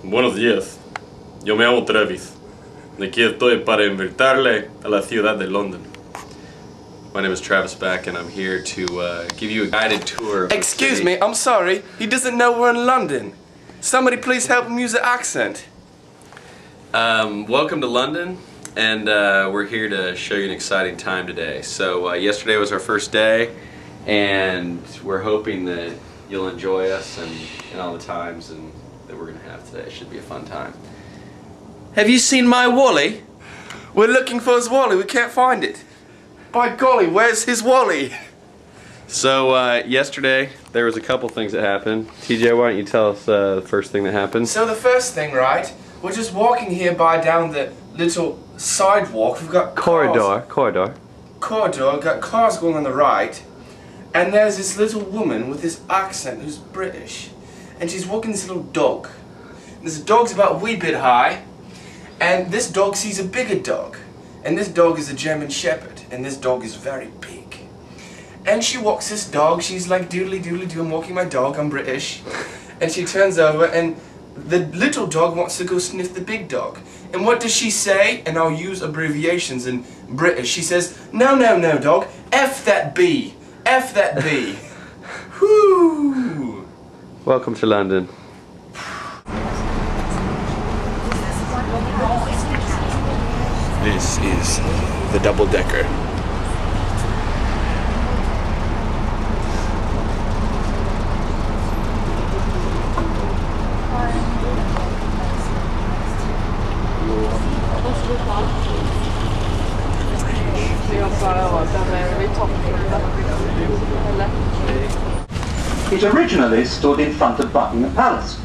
Buenos días. Yo me llamo Travis. Aquí estoy para invitarle a la ciudad de London. My name is Travis Back, and I'm here to give you a guided tour. Excuse me, I'm sorry. He doesn't know we're in London. Somebody please help him use the accent. Welcome to London, and we're here to show you an exciting time today. So yesterday was our first day, and we're hoping that you'll enjoy us and all the times that we're going to have today. It should be a fun time. Have you seen my Wally? We're looking for his Wally. We can't find it. By golly, where's his Wally? So yesterday there was a couple things that happened. TJ, why don't you tell us the first thing that happened? So the first thing, right? We're just walking here down the little sidewalk. We've got Corridor. We've got cars going on the right. And there's this little woman with this accent who's British. And she's walking this little dog. This dog's about a wee bit high. And this dog sees a bigger dog. And this dog is a German Shepherd. And this dog is very big. And she walks this dog. She's like, doodly doodly doo, I'm walking my dog, I'm British. And she turns over and the little dog wants to go sniff the big dog. And what does she say? And I'll use abbreviations in British. She says, no, no, no, dog. F that B. F that B. Whoo! Welcome to London. This is the double-decker. It originally stood in front of Buckingham Palace,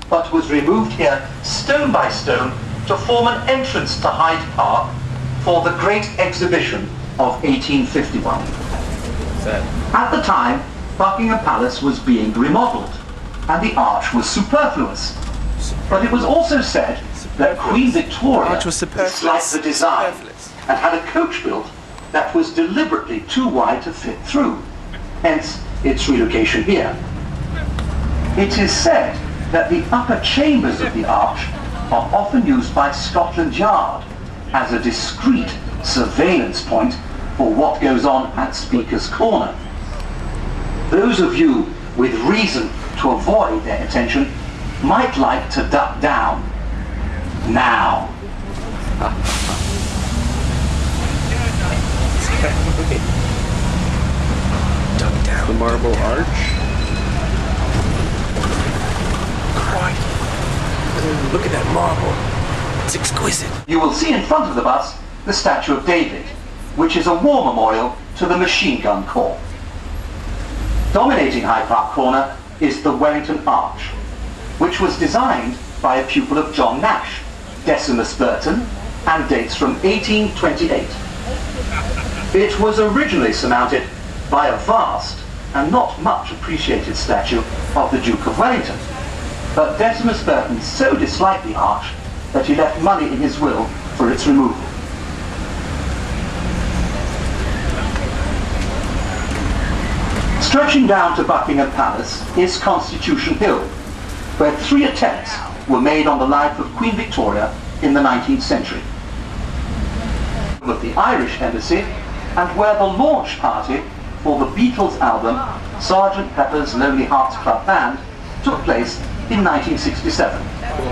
but was removed here stone by stone to form an entrance to Hyde Park for the Great Exhibition of 1851. At the time, Buckingham Palace was being remodelled, and the arch was superfluous. But it was also said that Queen Victoria disliked the design and had a coach built that was deliberately too wide to fit through, hence its relocation here. It is said that the upper chambers of the arch are often used by Scotland Yard as a discreet surveillance point for what goes on at Speaker's Corner. Those of you with reason to avoid their attention might like to duck down now. Duck down. The Marble Arch. Look at that marble. It's exquisite. You will see in front of the bus the statue of David, which is a war memorial to the Machine Gun Corps. Dominating Hyde Park Corner is the Wellington Arch, which was designed by a pupil of John Nash, Decimus Burton, and dates from 1828. It was originally surmounted by a vast and not much appreciated statue of the Duke of Wellington. But Decimus Burton so disliked the arch that he left money in his will for its removal. Stretching down to Buckingham Palace is Constitution Hill, where 3 attempts were made on the life of Queen Victoria in the 19th century. Of the Irish Embassy, and where the launch party for the Beatles album Sgt. Pepper's Lonely Hearts Club Band took place in 1967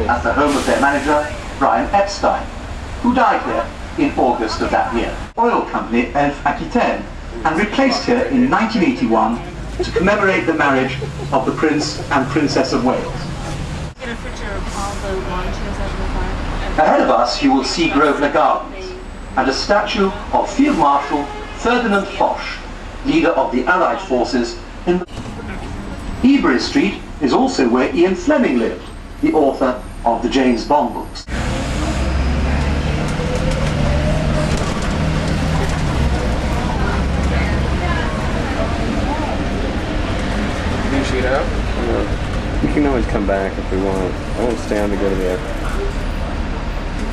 at the home of their manager, Brian Epstein, who died here in August of that year. Oil company Elf Aquitaine, and replaced here in 1981 to commemorate the marriage of the Prince and Princess of Wales. Ahead of us you will see Grosvenor Gardens and a statue of Field Marshal Ferdinand Foch, leader of the Allied forces in the... Ebury Street is also where Ian Fleming lived, the author of the James Bond books. We can always come back if we want. I won't stay on to go to the...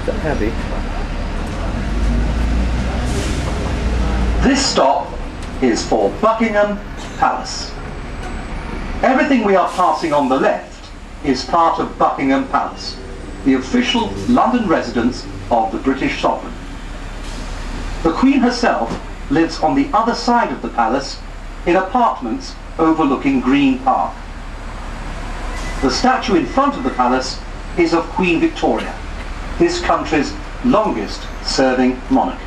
Is that heavy? This stop is for Buckingham Palace. Everything we are passing on the left is part of Buckingham Palace, the official London residence of the British sovereign. The Queen herself lives on the other side of the palace in apartments overlooking Green Park. The statue in front of the palace is of Queen Victoria, this country's longest serving monarch.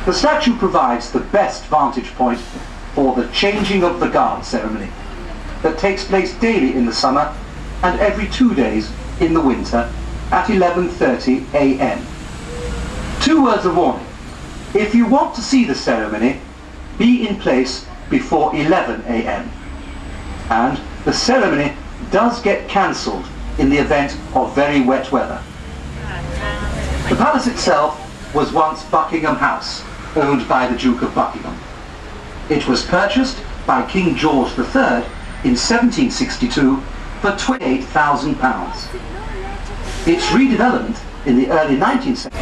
The statue provides the best vantage point for the changing of the guard ceremony that takes place daily in the summer and every 2 days in the winter at 11:30 a.m. 2 words of warning. If you want to see the ceremony, be in place before 11 a.m. And the ceremony does get cancelled in the event of very wet weather. The palace itself was once Buckingham House, owned by the Duke of Buckingham. It was purchased by King George III in 1762 for £28,000. Its redevelopment in the early 19th century